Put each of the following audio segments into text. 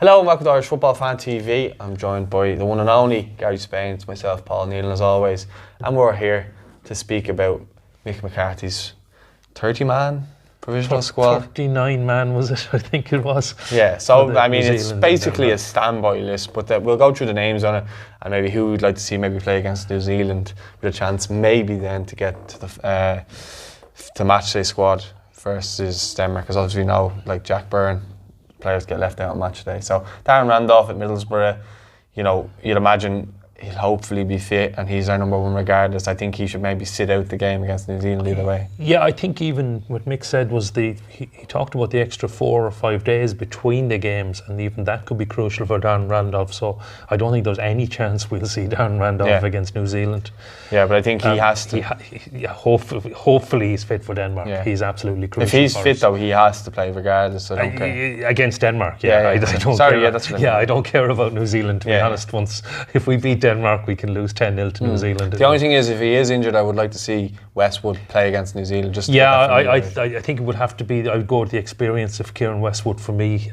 Hello and welcome to Irish Football Fan TV. I'm joined by the one and only Gary Spain, myself, Paul Nealon as always, and we're here to speak about Mick McCarthy's 30-man provisional squad. 39-man was it? I think it was. Yeah, so I mean it's basically a standby list, but we'll go through the names on it and maybe who we'd like to see maybe play against New Zealand with a chance maybe then to get to the to match day squad versus Denmark, because obviously we know like Jack Byrne, players get left out on match day. So Darren Randolph at Middlesbrough, you know, you'd imagine he'll hopefully be fit and he's our number one regardless. I think he should maybe sit out the game against New Zealand either way. Yeah, I think even what Mick said was he talked about the extra 4 or 5 days between the games, and even that could be crucial for Darren Randolph. So I don't think there's any chance we'll see Darren Randolph against New Zealand. Yeah, but I think he has to. Hopefully he's fit for Denmark. Yeah. He's absolutely crucial. If he's fit though, he has to play regardless. I don't care. Against Denmark, I don't Sorry, care. That's what I don't care about New Zealand, to be honest. If we beat Denmark, we can lose 10-0 to New Zealand. The only thing is, if he is injured, I would like to see Westwood play against New Zealand. Just I think it would have to be. I would go with the experience of Kieran Westwood for me.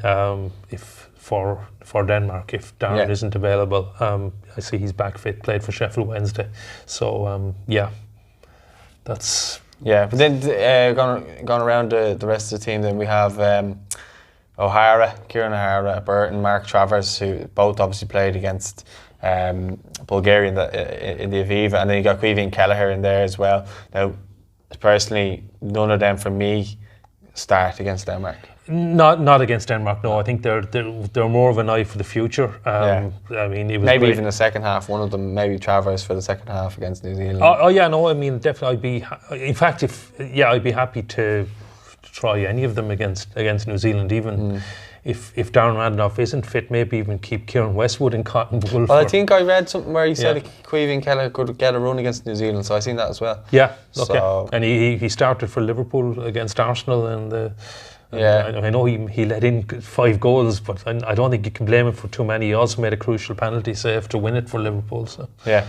If for Denmark, if Darren isn't available, I see he's back fit. Played for Sheffield Wednesday, so that's. Yeah, but then going around the rest of the team, then we have O'Hara, Kieran O'Hara, Burton, Mark Travers, who both obviously played against Bulgaria in the Aviva, and then you got Caoimhín Kelleher in there as well. Now, personally, none of them for me start against Denmark. Not against Denmark. No, I think they're more of an eye for the future. I mean, it was maybe even the second half. One of them, maybe Travers for the second half against New Zealand. I mean, definitely. In fact, I'd be happy to try any of them against New Zealand, even. If Darren Randolph isn't fit, maybe even keep Kieran Westwood in cotton wool. Well, I think I read something where he said Caoimhín Kelleher could get a run against New Zealand, so I seen that as well. Yeah, okay. So, and he started for Liverpool against Arsenal, and I know he let in 5 goals, but I don't think you can blame him for too many. He also made a crucial penalty save to win it for Liverpool. So yeah.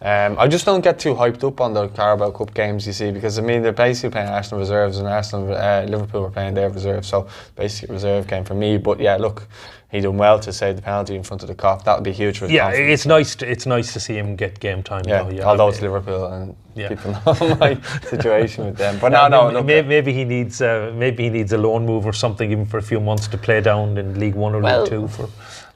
I just don't get too hyped up on the Carabao Cup games, you see, because I mean they're basically playing Arsenal reserves, and Liverpool were playing their reserves, so basically a reserve game for me. But yeah, look, he done well to save the penalty in front of the cop. That would be huge for his confidence. It's nice to see him get game time. Although it's Liverpool and people know my situation with them. But maybe he needs a loan move or something, even for a few months, to play down in League 1 or League 2 for.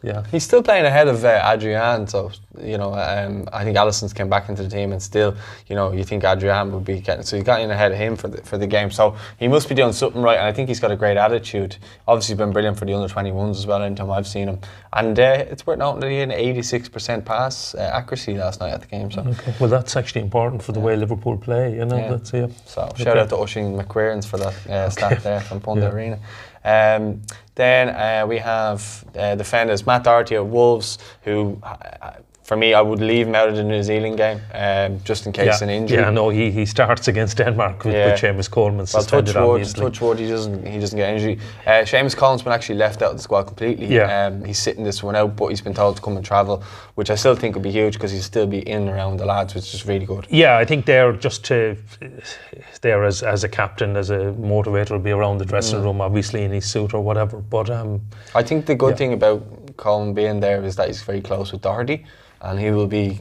Yeah, he's still playing ahead of Adrian, so you know I think Alisson's came back into the team, and still you think Adrian would be getting, so he got in ahead of him for the game, so he must be doing something right, and I think he's got a great attitude. Obviously been brilliant for the under-21s as well anytime I've seen him, and it's worth noting that he had an 86% pass accuracy last night at the game. So well, that's actually important for the way Liverpool play, That's so shout out to Oisin McQuairns for that stat there from Punda Arena. Then we have defenders Matt Doherty at Wolves, who for me I would leave him out of the New Zealand game just in case an injury. Yeah, no, he starts against Denmark with Seamus Coleman suspended. Touch wood, he doesn't get injury. Seamus Coleman's been actually left out of the squad completely. He's sitting this one out, but he's been told to come and travel, which I still think would be huge because he'll still be in and around the lads, which is really good. Yeah, I think they're just there as a captain, as a motivator, will be around the dressing room, obviously in his suit or whatever. But I think the good thing about Coleman being there is that he's very close with Doherty, and he will be,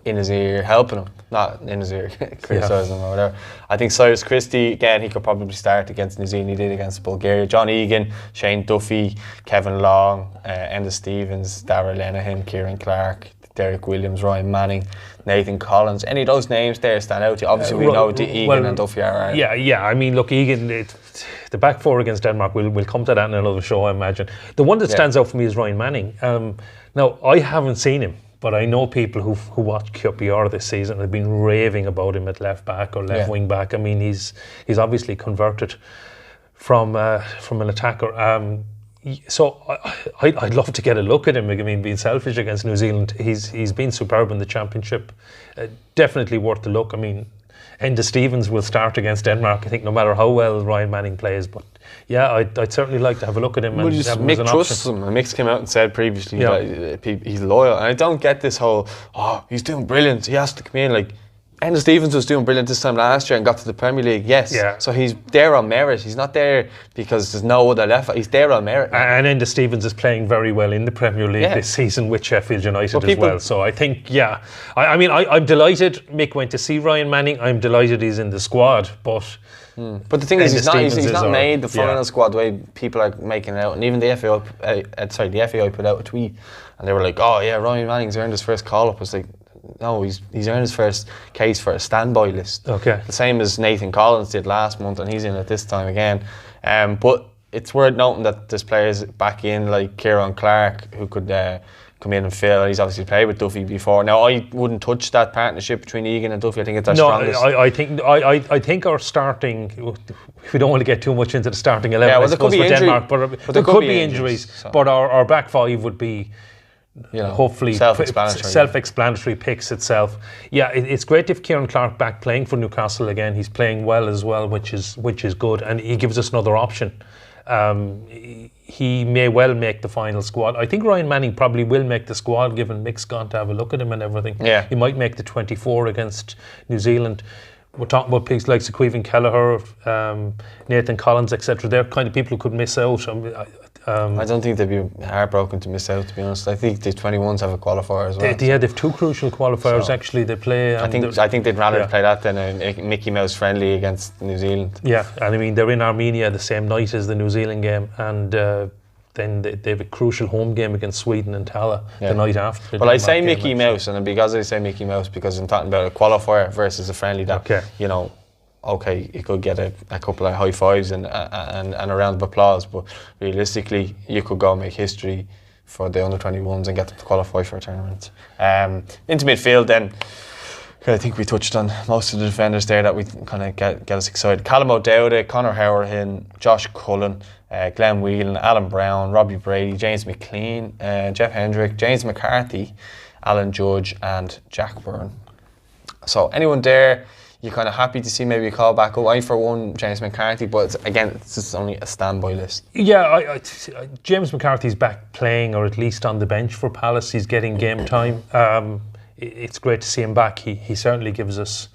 in his ear helping him, not in his ear criticising him or whatever. I think Cyrus Christie, again, he could probably start against New Zealand. He did against Bulgaria. John Egan, Shane Duffy, Kevin Long, Enda Stevens, Darragh Lenihan, Kieran Clark, Derek Williams, Ryan Manning, Nathan Collins. Any of those names there stand out to you? Obviously we know Egan and Duffy are. Yeah. I mean, look, Egan, the back four against Denmark, we'll come to that in another show, I imagine. The one that stands out for me is Ryan Manning. Now, I haven't seen him, but I know people who watched QPR this season have been raving about him at left back or left wing back. I mean, he's obviously converted from an attacker. So I'd love to get a look at him. I mean, being selfish against New Zealand, he's been superb in the championship. Definitely worth a look. I mean, Enda Stevens will start against Denmark, I think, no matter how well Ryan Manning plays. But yeah, I'd certainly like to have a look at him. Well, Mick trusts him. And Mick's came out and said previously that he's loyal. And I don't get this whole, he's doing brilliant, he has to come in. Like, Enda Stevens was doing brilliant this time last year and got to the Premier League, yes. Yeah. So he's there on merit. He's not there because there's no other left. He's there on merit. And Enda Stevens is playing very well in the Premier League this season with Sheffield United as well. So I think, I mean, I'm delighted Mick went to see Ryan Manning. I'm delighted he's in the squad, but the thing is, he's not made the final squad the way people are making it out. And even the FAI put out a tweet and they were like, oh yeah, Ryan Manning's earned his first call-up. I was like, no, he's earned his first case for a standby list. Okay. The same as Nathan Collins did last month, and he's in it this time again. But it's worth noting that there's players back in like Kieran Clark who could come in and fill. He's obviously played with Duffy before. Now I wouldn't touch that partnership between Egan and Duffy. I think it's our strongest. I think our starting. We don't want to get too much into the starting 11. There could be Denmark, but there could be injuries. So. But our back five would be. Hopefully self-explanatory picks itself. Yeah, it's great if Kieran Clark back playing for Newcastle again. He's playing well as well, which is good, and he gives us another option. He may well make the final squad. I think Ryan Manning probably will make the squad, given Mick's gone to have a look at him and everything. Yeah, he might make the 24 against New Zealand. We're talking about picks like Sequeven Kelleher, Nathan Collins, etc. They're kind of people who could miss out. I don't think they'd be heartbroken to miss out, to be honest. I think the 21s have a qualifier as well. They've two crucial qualifiers actually. They play. I think they'd rather play that than a Mickey Mouse friendly against New Zealand. Yeah, and I mean they're in Armenia the same night as the New Zealand game, and then they have a crucial home game against Sweden and Tala the night after. Well, I say Mickey Mouse, and because I say Mickey Mouse because I'm talking about a qualifier versus a friendly. That okay, you could get a couple of high fives and a round of applause, but realistically, you could go and make history for the under 21s and get them to qualify for a tournament. Into midfield, then I think we touched on most of the defenders there that we kind of get us excited. Callum O'Dowda, Conor Howerhin, Josh Cullen, Glenn Whelan, Alan Brown, Robbie Brady, James McLean, Jeff Hendrick, James McCarthy, Alan Judge, and Jack Byrne. So anyone there you're kind of happy to see maybe a call back up? I, for one, James McCarthy, but it's just only a standby list. Yeah, James McCarthy's back playing, or at least on the bench for Palace. He's getting game time. It's great to see him back. He certainly gives us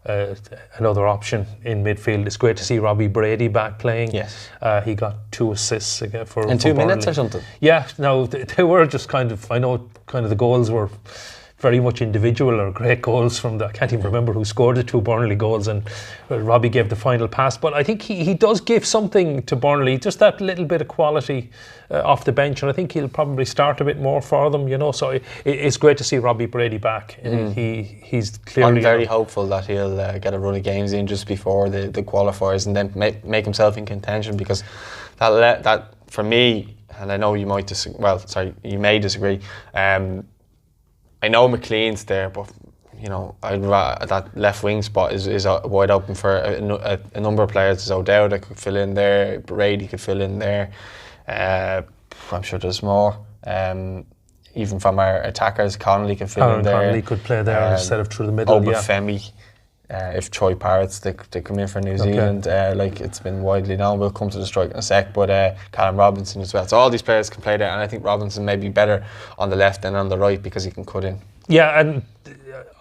another option in midfield. It's great to see Robbie Brady back playing. Yes. He got 2 assists again for in 2 minutes or something. Yeah, no, they were just kind of, I know kind of the goals were very much individual or great goals from I can't even remember who scored the 2 Burnley goals, and Robbie gave the final pass. But I think he does give something to Burnley, just that little bit of quality off the bench, and I think he'll probably start a bit more for them, So it's great to see Robbie Brady back. He's clearly. I'm very hopeful that he'll get a run of games in just before the qualifiers and then make himself in contention, because that for me, and I know you might disagree. Well, sorry, you may disagree. I know McLean's there, but that left wing spot is wide open for a number of players. There's O'Dowda could fill in there, Brady could fill in there. I'm sure there's more. Even from our attackers, Connolly could fill in there. Connolly could play there instead of through the middle. Obafemi, if Troy Parrott's they come in for New Zealand, like it's been widely known. We'll come to the strike in a sec, but Callum Robinson as well. So all these players can play there, and I think Robinson may be better on the left than on the right because he can cut in. Yeah, and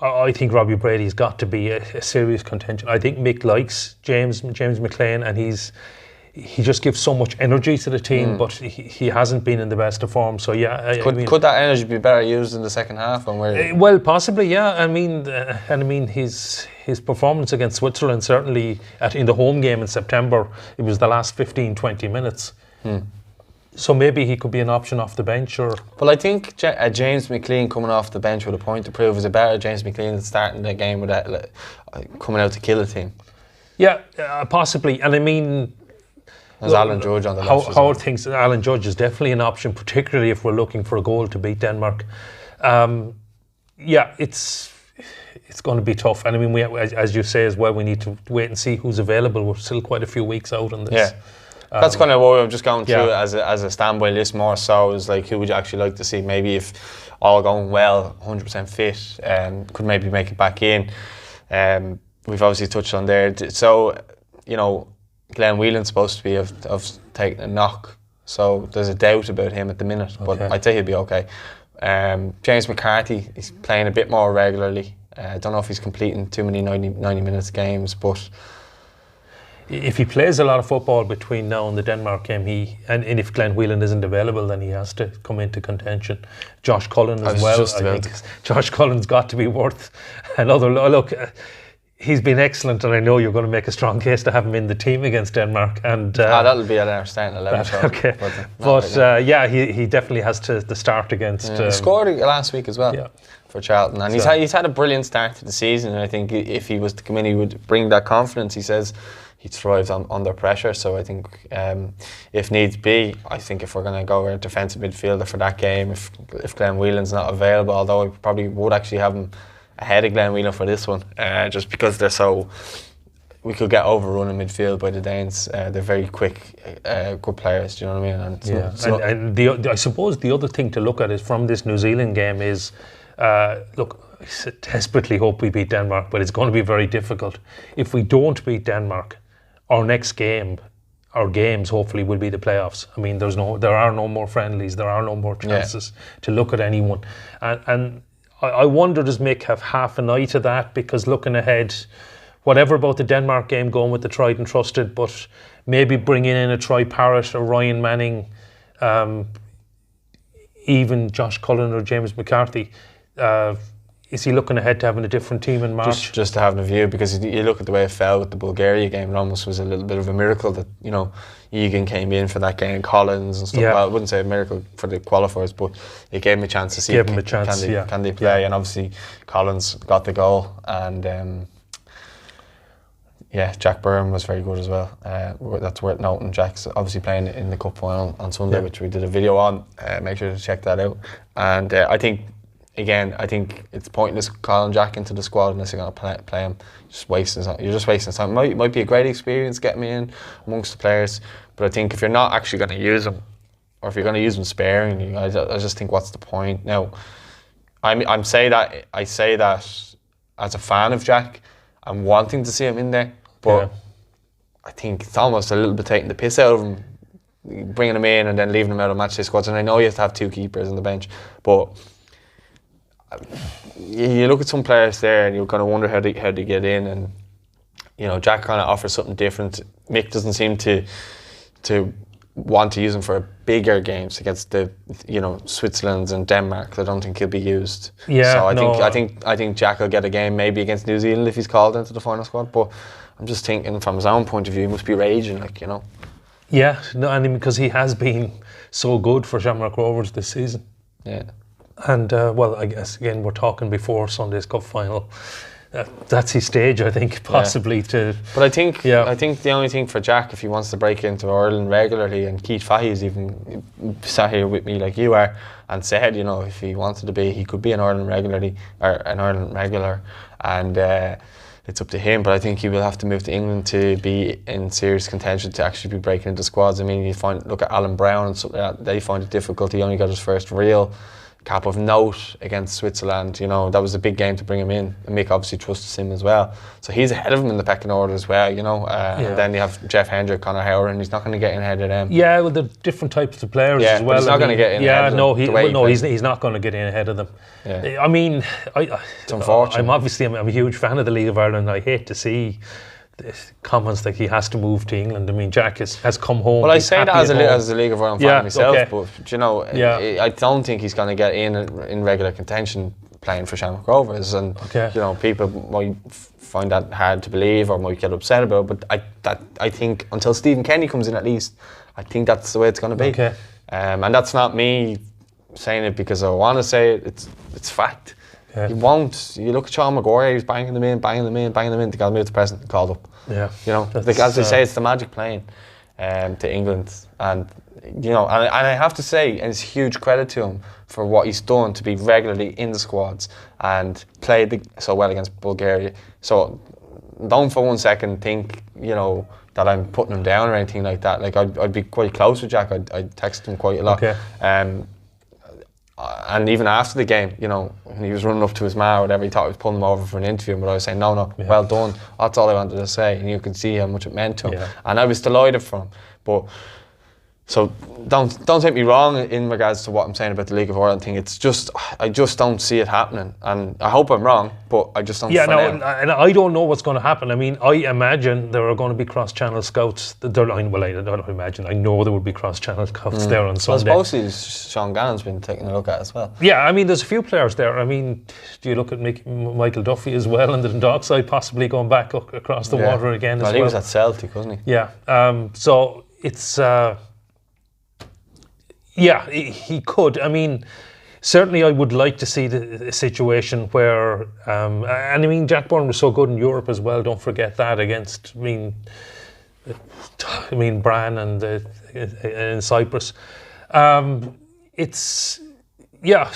I think Robbie Brady's got to be a serious contention. I think Mick likes James McLean, and he just gives so much energy to the team, but he hasn't been in the best of form. So yeah, could that energy be better used in the second half? Well, possibly, yeah. I mean, his performance against Switzerland, certainly in the home game in September, it was the last 15-20 minutes. So maybe he could be an option off the bench, or. Well, I think James McLean coming off the bench with a point to prove is a better James McLean than starting the game with that coming out to kill a team. Yeah, possibly, and I mean. There's Alan Judge on the left. How are things? Alan Judge is definitely an option, particularly if we're looking for a goal to beat Denmark. Yeah, it's going to be tough, and I mean, as you say as well, we need to wait and see who's available. We're still quite a few weeks out on this. Yeah. That's kind of what I'm just going through as a standby list more so, is like who would you actually like to see, maybe if all going well, 100% fit, could maybe make it back in. We've obviously touched on there. So, Glenn Whelan's supposed to be of taking a knock, so there's a doubt about him at the minute, but I'd say he'll be okay. James McCarthy, he's playing a bit more regularly. I don't know if he's completing too many 90 minutes games, but if he plays a lot of football between now and the Denmark game, and if Glenn Whelan isn't available, then he has to come into contention. Josh Cullen as well. I think Josh Cullen's got to be worth another look. He's been excellent, and I know you're going to make a strong case to have him in the team against Denmark. And that'll be at our starting 11. Okay, but yeah, he definitely has to start against. He scored last week as well. Yeah. For Charlton, and he's had a brilliant start to the season, and I think if he was to come in, he would bring that confidence. He says he thrives under pressure, so I think if needs be, I think if we're going to go a defensive midfielder for that game, if Glenn Whelan's not available, although I probably would actually have him ahead of Glenn Whelan for this one, just because we could get overrun in midfield by the Danes. They're very quick, good players. Do you know what I mean? And I suppose the other thing to look at is from this New Zealand game is, look, I desperately hope we beat Denmark, but it's going to be very difficult. If we don't beat Denmark, our next game, our games hopefully will be the playoffs. I mean, there are no more friendlies, there are no more chances to look at anyone, and I wonder, does Mick have half an eye to that? Because looking ahead, whatever about the Denmark game, going with the tried and trusted, but maybe bringing in a Troy Parrott or Ryan Manning, even Josh Cullen or James McCarthy. Is he looking ahead to having a different team in March? Just to having a view, because you look at the way it fell with the Bulgaria game, it almost was a little bit of a miracle that, you know, Egan came in for that game, Collins and stuff. Yeah. Well, I wouldn't say a miracle for the qualifiers, but it gave him a chance to see can they play, and obviously Collins got the goal, and Jack Byrne was very good as well. That's worth noting. Jack's obviously playing in the cup final on Sunday, which we did a video on. Make sure to check that out. And I think it's pointless calling Jack into the squad unless you're going to play him. You're just wasting time. It might be a great experience getting me in amongst the players, but I think if you're not actually going to use him, or if you're going to use him sparingly, I just think, what's the point? Now, I say that as a fan of Jack, I'm wanting to see him in there, but I think it's almost a little bit taking the piss out of him, bringing him in and then leaving him out of matchday squads. And I know you have to have two keepers on the bench, but you look at some players there and you're kind of wonder how they get in, and you know, Jack kind of offers something different. Mick doesn't seem to want to use him for bigger games against the, you know, Switzerland and Denmark. I don't think he'll be used. Yeah, so I think Jack will get a game maybe against New Zealand if he's called into the final squad. But I'm just thinking from his own point of view, he must be raging, like, you know. Yeah, no, I mean, because he has been so good for Shamrock Rovers this season. Yeah. And well, I guess again we're talking before Sunday's cup final. That's his stage, I think, possibly to. But I think the only thing for Jack, if he wants to break into Ireland regularly, and Keith Fahey's even sat here with me like you are and said, you know, if he wanted to be, he could be an Ireland regular, and it's up to him. But I think he will have to move to England to be in serious contention to actually be breaking into squads. I mean, look at Alan Brown and stuff like that. They find it difficult. He only got his first real cap of note against Switzerland. You know, that was a big game to bring him in, and Mick obviously trusts him as well, so he's ahead of him in the pecking order as well, you know. And then you have Jeff Hendrick, Conor Howard, and he's not going to get in ahead of them. Yeah, well, they're different types of players as well. But he's not going to get in ahead of them. He's not going to get in ahead of them. I mean, it's unfortunate. I'm a huge fan of the League of Ireland. I hate to see comments like he has to move to England. I mean, Jack has come home. Well, I say that as a League of Ireland fan myself, but you know, I don't think he's going to get in regular contention playing for Shamrock Rovers, and you know, people might find that hard to believe or might get upset about. But I think until Stephen Kenny comes in, at least, I think that's the way it's going to be. And that's not me saying it because I want to say it. It's fact. He won't. You look at Sean Maguire, he's banging them in. They got to move to President, called up. Yeah, you know, like, as they say, it's the magic plane to England, and you know, and I have to say, and it's huge credit to him for what he's done to be regularly in the squads and played so well against Bulgaria. So don't for one second think, you know, that I'm putting him down or anything like that. Like, I'd be quite close with Jack. I'd text him quite a lot. And even after the game, you know, when he was running up to his ma or whatever, he thought he was pulling him over for an interview, but I was saying, no, well done. That's all I wanted to say. And you could see how much it meant to him. And I was delighted for him. But So don't take me wrong in regards to what I'm saying about the League of Ireland thing. It's just I just don't see it happening, and I hope I'm wrong, but I just don't. Yeah, no, and I don't know what's going to happen. I mean, I imagine there are going to be cross-channel scouts. I don't imagine. I know there will be cross-channel scouts there on Sunday. Well, supposedly Sean Gannon's been taking a look at as well. Yeah, I mean, there's a few players there. I mean, do you look at Michael Duffy as well on the Dundalk side, possibly going back across the water again as well? He was at Celtic, wasn't he? Yeah. So it's. Yeah, he could. I mean, certainly I would like to see the situation where, and I mean, Jack Byrne was so good in Europe as well. Don't forget that against, I mean, Bran and in Cyprus. It's, yeah,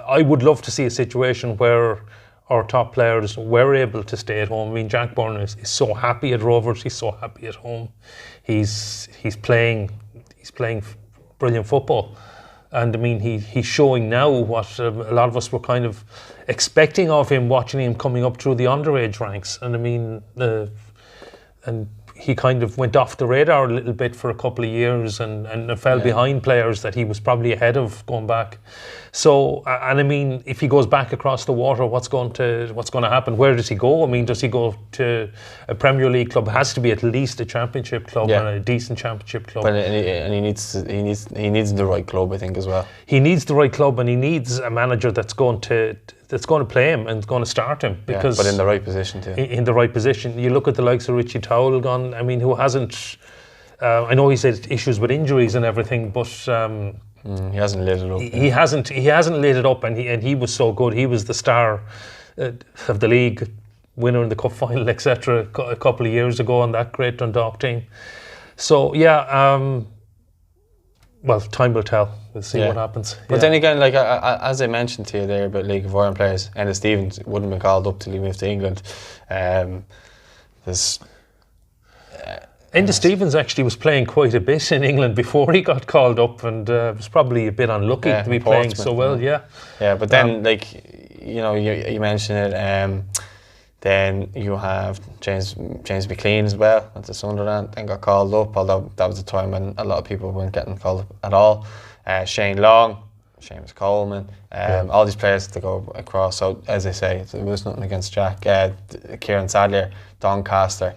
I would love to see a situation where our top players were able to stay at home. I mean, Jack Byrne is so happy at Rovers. He's so happy at home. He's playing brilliant football, and I mean he's showing now what a lot of us were kind of expecting of him, watching him coming up through the underage ranks. And I mean and he kind of went off the radar a little bit for a couple of years and fell behind players that he was probably ahead of going back. So, and I mean, if he goes back across the water, what's going to happen? Where does he go? I mean, does he go to a Premier League club? It has to be at least a Championship club and a decent Championship club. And he needs the right club, I think, as well. He needs the right club, and he needs a manager that's going to play him and going to start him. Because but in the right position too. In the right position. You look at the likes of Richie Towell gone. I mean, who hasn't? I know he's had issues with injuries and everything, but. He hasn't lit it up. He hasn't lit it up, and he was so good. He was the star of the league, winner in the cup final, etc. A couple of years ago on that great Dundalk team. So yeah, well, time will tell. We'll see what happens. But then again, like as I mentioned to you there about League of Ireland players, Ennis Stevens wouldn't have been called up till he moved to England. There's. Enda Stevens actually was playing quite a bit in England before he got called up, and was probably a bit unlucky to be playing so well. Yeah, but then you mentioned it. Then you have James McLean as well at the Sunderland, then got called up, although that was a time when a lot of people weren't getting called up at all. Shane Long, Seamus Coleman, all these players to go across. So as I say, there was nothing against Jack. Kieran Sadlier, Doncaster.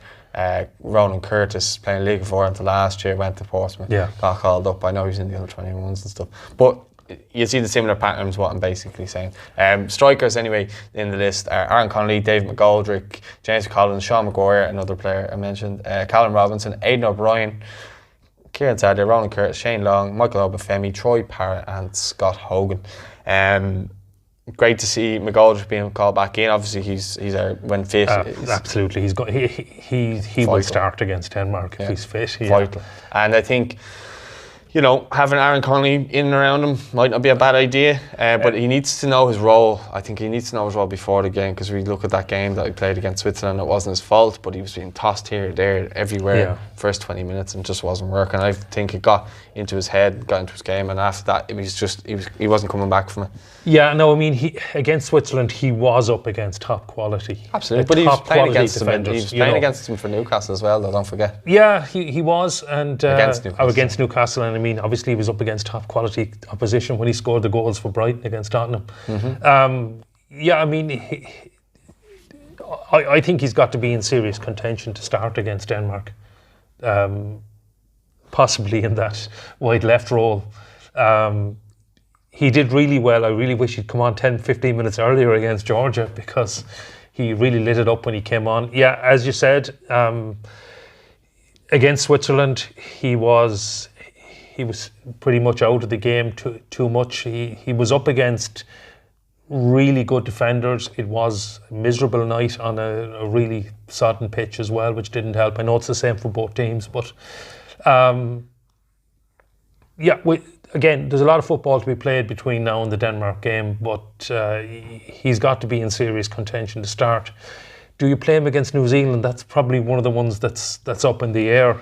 Ronan Curtis playing League of Ireland last year, went to Portsmouth, got called up. I know he's in the under 21s and stuff, but you see the similar patterns, what I'm basically saying. Strikers anyway in the list are Aaron Connolly, Dave McGoldrick, James Collins, Sean Maguire, another player I mentioned, Callum Robinson, Aidan O'Brien, Kieran Sadlier, Ronan Curtis, Shane Long, Michael Obafemi, Troy Parrott and Scott Hogan. Great to see McGoldrick being called back in. Obviously, he's when fit. Absolutely, he will start against Denmark if he's fit. Vital, and I think having Aaron Connolly in and around him might not be a bad idea. But he needs to know his role. I think he needs to know his role before the game, because we look at that game that he played against Switzerland. It wasn't his fault, but he was being tossed here, there, everywhere. First 20 minutes and just wasn't working. I think it got into his head, got into his game, and after that, he wasn't coming back from it. Yeah, no, I mean, against Switzerland, he was up against top quality. Absolutely, but he was playing against them. He was playing against them for Newcastle as well, though. Don't forget. Yeah, he was, and against Newcastle, and I mean, obviously, he was up against top quality opposition when he scored the goals for Brighton against Tottenham. I mean, I think he's got to be in serious contention to start against Denmark. Possibly in that wide left role. He did really well. I really wish he'd come on 10-15 minutes earlier against Georgia, because he really lit it up when he came on. Yeah, as you said, against Switzerland, he was pretty much out of the game too much. He was up against really good defenders. It was a miserable night on a really sodden pitch as well, which didn't help. I know it's the same for both teams, but again, there's a lot of football to be played between now and the Denmark game, but he's got to be in serious contention to start. Do you play him against New Zealand? That's probably one of the ones that's up in the air.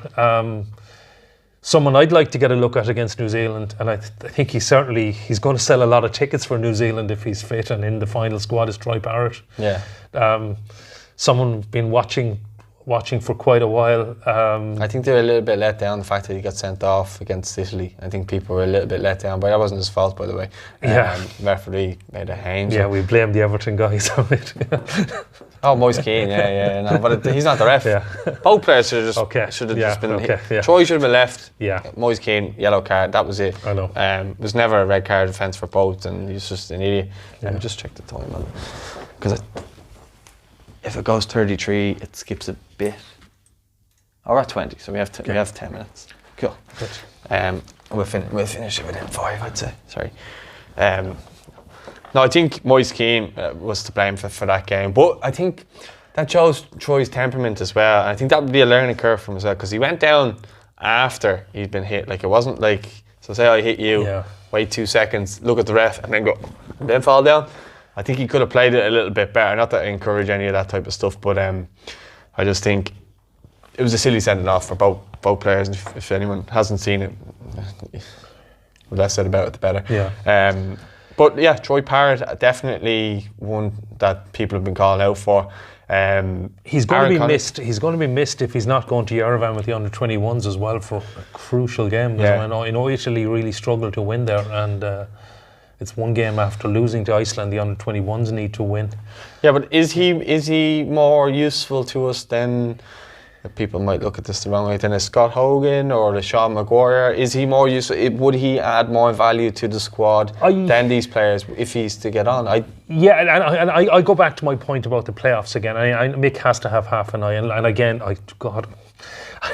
Someone I'd like to get a look at against New Zealand, and I think he's going to sell a lot of tickets for New Zealand if he's fit and in the final squad, is Troy Parrott. Yeah. Someone been watching watching for quite a while. I think they were a little bit let down, the fact that he got sent off against Italy. I think people were a little bit let down, but that wasn't his fault, by the way. Referee made a hand. Yeah, we blame the Everton guys on it. Oh, Moise Keane, no, but he's not the ref. Yeah. Both players should have just been. Troy should have been left. Yeah. Moise Keane, yellow card. That was it. I know. There was never a red card offence for both, and he's just an idiot. Just check the time on it, because if it goes 33, it skips a bit. Oh, we're at 20, so we have 10 minutes. Cool. We'll finish it within 5, I'd say. Sorry. No, I think Moise Keane was to blame for that game, but I think that shows Troy's temperament as well. And I think that would be a learning curve for him as well, because he went down after he'd been hit. Like, it wasn't like, so say I hit you, wait 2 seconds, look at the ref, and then go, and then fall down. I think he could have played it a little bit better. Not that I encourage any of that type of stuff, but I just think it was a silly sending off for both players. And if anyone hasn't seen it, the less said about it, the better. Yeah. But yeah, Troy Parrott, definitely one that people have been calling out for. He's going to be missed. He's going to be missed if he's not going to Yerevan with the under-21s as well for a crucial game. I know Italy really struggled to win there, and it's one game after losing to Iceland. The under-21s need to win. Yeah, but is he more useful to us than? People might look at this the wrong way, than a Scott Hogan or a Sean Maguire. Is he more useful? Would he add more value to the squad than these players if he's to get on? I go back to my point about the playoffs again. Mick has to have half an eye, and again, I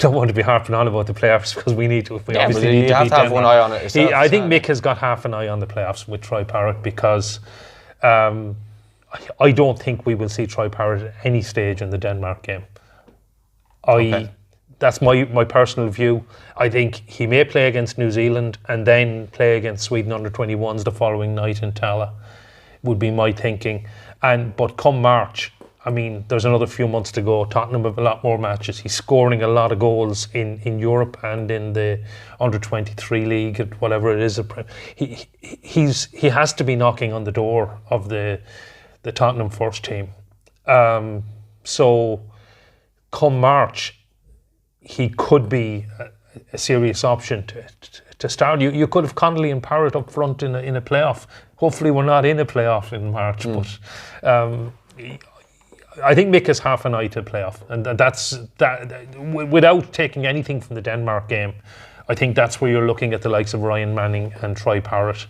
don't want to be harping on about the playoffs because we need to. We obviously need to have one eye on it. I think Mick has got half an eye on the playoffs with Troy Parrott, because I don't think we will see Troy Parrott at any stage in the Denmark game. That's my personal view. I think he may play against New Zealand and then play against Sweden under-21s the following night in Tala, would be my thinking. But come March, I mean, there's another few months to go. Tottenham have a lot more matches. He's scoring a lot of goals in Europe and in the under-23 league, whatever it is. He has to be knocking on the door of the Tottenham first team. So come March, he could be a serious option to start. You could have Connolly and Parrott up front in a playoff. Hopefully we're not in a playoff in March, but I think Mick has half an eye to playoff, and that's without taking anything from the Denmark game. I think that's where you're looking at the likes of Ryan Manning and Troy Parrott,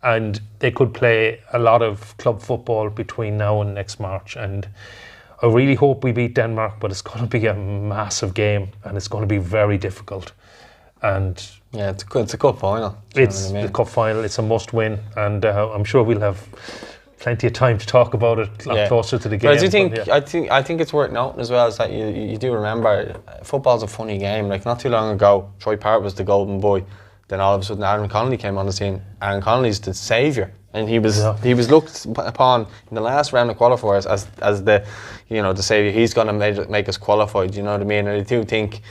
and they could play a lot of club football between now and next March. And I really hope we beat Denmark, but it's going to be a massive game, and it's going to be very difficult. And yeah, it's a cup final. It's the cup final. It's a must-win, and I'm sure we'll have plenty of time to talk about it a lot closer to the game. But I think it's worth noting as well is that you do remember football's a funny game. Like, not too long ago, Troy Parrott was the golden boy. Then all of a sudden, Aaron Connolly came on the scene. Aaron Connolly's the saviour, and he was looked upon in the last round of qualifiers as the the saviour. He's going to make us qualified. You know what I mean? And I do think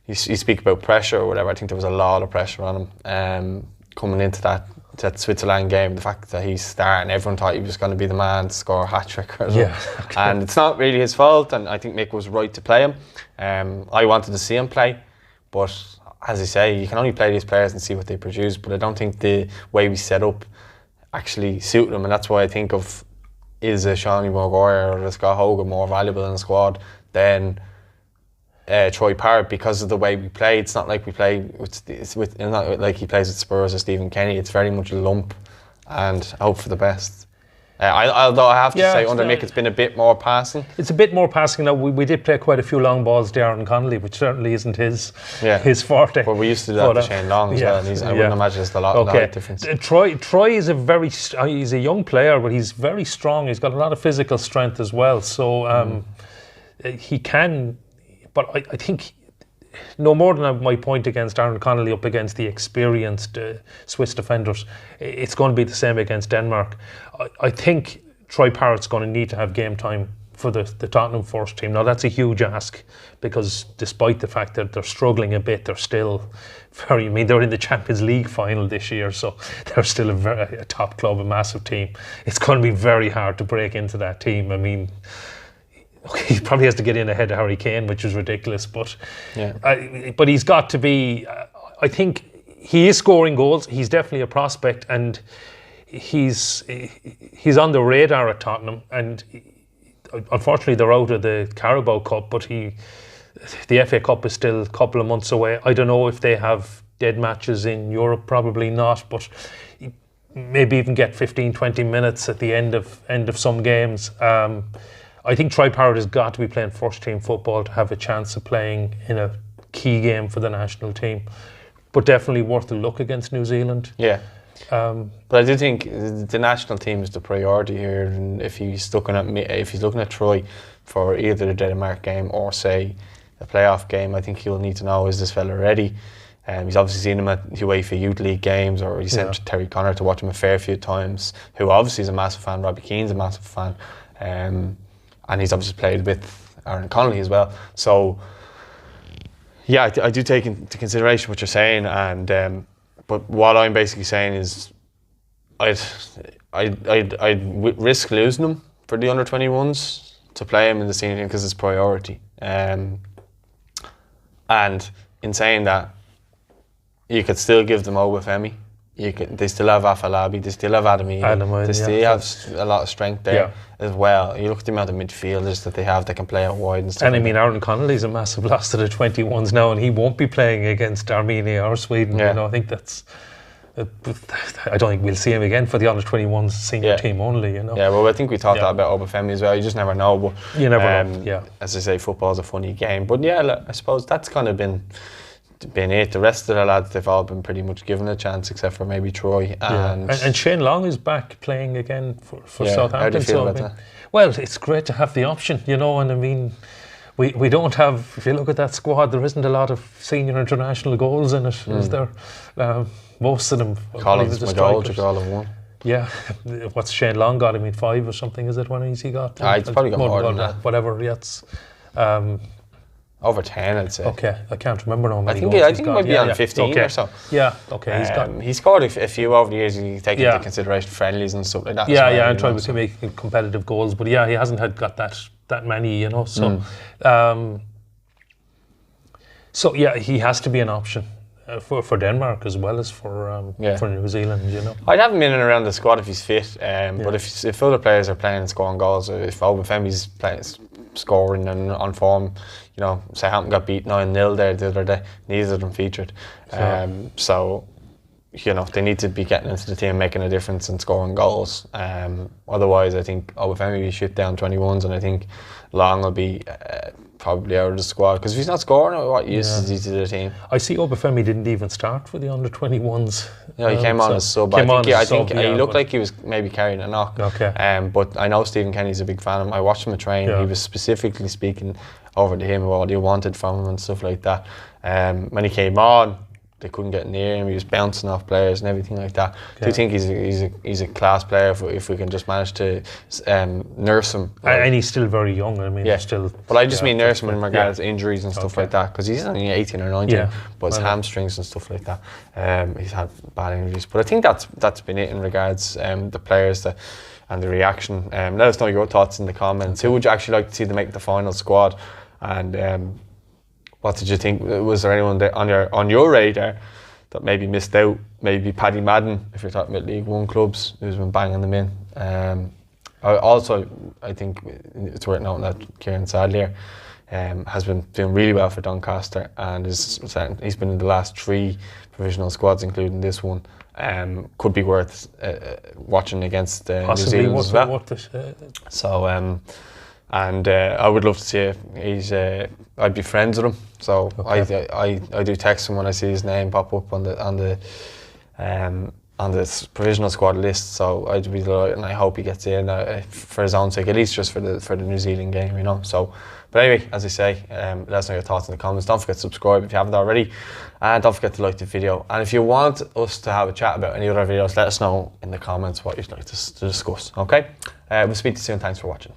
you speak about pressure or whatever. I think there was a lot of pressure on him coming into that Switzerland game. The fact that he's starting, everyone thought he was going to be the man to score a hat trick. And it's not really his fault. And I think Mick was right to play him. I wanted to see him play, but as I say, you can only play these players and see what they produce, but I don't think the way we set up actually suit them, and that's why I think of, is a Sean Maguire or a Scott Hogan more valuable in the squad than Troy Parrott, because of the way we play. It's not like we play it's not like he plays with Spurs or Stephen Kenny. It's very much a lump, and hope for the best. Although I have to say, under Mick, it's been a bit more passing. It's a bit more passing now. We did play quite a few long balls to Aaron Connolly, which certainly isn't his forte. But we used to do that to Shane Long as well, and I wouldn't imagine it's a lot difference. Troy is he's a young player, but he's very strong. He's got a lot of physical strength as well. So he can, but I think no more than my point against Aaron Connolly up against the experienced Swiss defenders, it's going to be the same against Denmark. I think Troy Parrott's going to need to have game time for the Tottenham first team. Now, that's a huge ask, because despite the fact that they're struggling a bit, they're still they're in the Champions League final this year, so they're still a top club, a massive team. It's going to be very hard to break into that team. I mean, he probably has to get in ahead of Harry Kane, which is ridiculous. But Yeah. but he's got to be. I think he is scoring goals. He's definitely a prospect, and he's on the radar at Tottenham. And unfortunately, they're out of the Carabao Cup, but the FA Cup is still a couple of months away. I don't know if they have dead matches in Europe, probably not, but maybe even get 15-20 minutes at the end of some games. I think Troy Parrott has got to be playing first team football to have a chance of playing in a key game for the national team, but definitely worth a look against New Zealand. Yeah. But I do think the national team is the priority here, and if he's looking at Troy for either the Denmark game or say a playoff game, I think he'll need to know, is this fella ready? He's obviously seen him at UEFA Youth League games, or he sent Terry Connor to watch him a fair few times, who obviously is a massive fan. Robbie Keane's a massive fan, and he's obviously played with Aaron Connolly as well. So yeah, I do take into consideration what you're saying, and but what I'm basically saying is I'd risk losing him for the under-21s to play him in the senior team because it's priority. And in saying that, you could still give them Obafemi. They still have Afalabi, they still have Adamini, they still have a lot of strength there as well. You look at the amount of midfielders that they have that can play out wide and stuff. And I mean, Aaron Connolly's a massive loss to the 21s now, and he won't be playing against Armenia or Sweden. You know, I think that's. I don't think we'll see him again for the under-21s senior team only. You know. Yeah, well, I think we talked about Obafemi as well. You just never know. But you never know. Yeah. As I say, football's a funny game. But yeah, look, I suppose that's kind of been it. The rest of the lads, they've all been pretty much given a chance, except for maybe Troy. And Shane Long is back playing again for Southampton. How do you feel about that? Well, it's great to have the option, you know, and I mean, we don't have, if you look at that squad, there isn't a lot of senior international goals in it, is there? Most of them. Collins, McGoldrick, all of one. Yeah, what's Shane Long got? I mean, 5 or something, is it? When has he got? He's probably got more than that. Whatever, it's... over 10, I'd say. Okay, I can't remember how many I think he might be on 15 or so. Yeah, okay. He's scored a few over the years. You take into consideration friendlies and stuff like that. Yeah, and trying to make competitive goals. But yeah, he hasn't got that many, you know. So, so yeah, he has to be an option for Denmark as well as for New Zealand, you know. I'd have him in and around the squad if he's fit. But if other players are playing and scoring goals, or if Obafemi's scoring and on form, you know, Southampton got beat 9-0 there the other day. Neither of them featured. So, you know, they need to be getting into the team, making a difference and scoring goals. Otherwise, I think Obafemi will be shit down 21s, and I think Long will be probably out of the squad, because if he's not scoring, what use is he to the team? I see Obafemi didn't even start for the under-21s. Yeah, he came on as sub. I think he looked like he was maybe carrying a knock. Okay. But I know Stephen Kenny's a big fan of him. I watched him at train. He was specifically speaking over to him about what he wanted from him and stuff like that. When he came on, they couldn't get near him. He was bouncing off players and everything like that. I do think he's a class player if we can just manage to nurse him. And he's still very young. I mean, still. But I just mean nurse him in regards to injuries and stuff like that, because he's only 18 or 19. But his hamstrings and stuff like that, he's had bad injuries. But I think that's been it in regards the players and the reaction. Let us know your thoughts in the comments. Who would you actually like to see to make the final squad? And what did you think? Was there anyone on your radar that maybe missed out? Maybe Paddy Madden, if you're talking about League One clubs, who's been banging them in. I think it's worth noting that Kieran Sadlier has been doing really well for Doncaster, and he's been in the last 3 provisional squads, including this one. Could be worth watching against New Zealand as well. So. And I would love to see it. I'd be friends with him, so I do text him when I see his name pop up on the provisional squad list. So I'd be delighted, and I hope he gets in for his own sake, at least just for the New Zealand game, you know. So, but anyway, as I say, let us know your thoughts in the comments. Don't forget to subscribe if you haven't already, and don't forget to like the video. And if you want us to have a chat about any other videos, let us know in the comments what you'd like to discuss. Okay, we'll speak to you soon. Thanks for watching.